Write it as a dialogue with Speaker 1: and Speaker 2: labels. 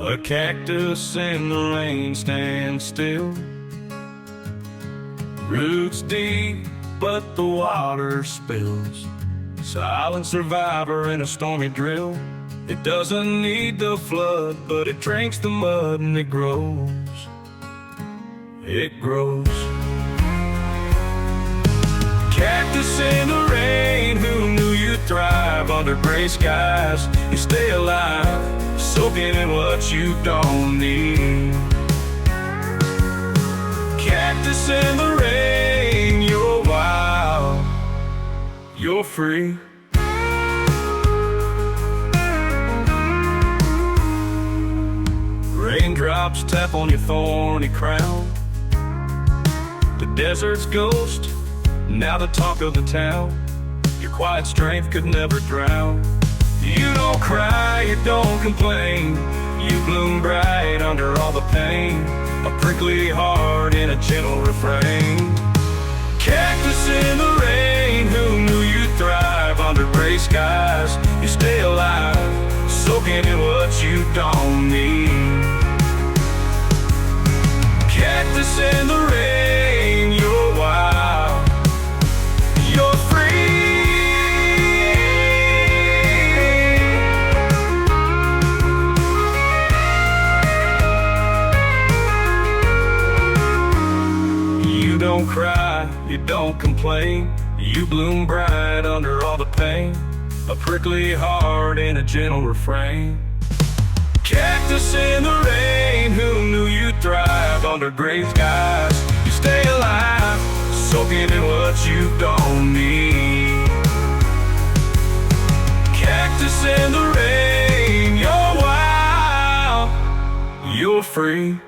Speaker 1: A cactus in the rain stands still, roots deep, but the water spills. Silent survivor in a stormy drill. It doesn't need the flood, but it drinks the mud and it grows. It grows. Cactus in the rain, who knew you'd thrive under gray skies? You stay alive, soaking in what you don't need. Cactus in the rain, you're wild, you're free. Raindrops tap on your thorny crown. The desert's ghost, now the talk of the town. Your quiet strength could never drown. You don't cry, you don't complain. You bloom bright under all the pain. A prickly heart in a gentle refrain. Cactus in the rain, who knew you'd thrive under gray skies? You stay alive, soaking in what you don't need. Cactus in the rain, you're wild, you're free. You don't cry, you don't complain. You bloom bright under all the pain. A prickly heart in a gentle refrain. Cactus in the rain, who knew you'd thrive under gray skies? You stay alive, soaking in what you don't need. Cactus in the rain, you're wild, you're free.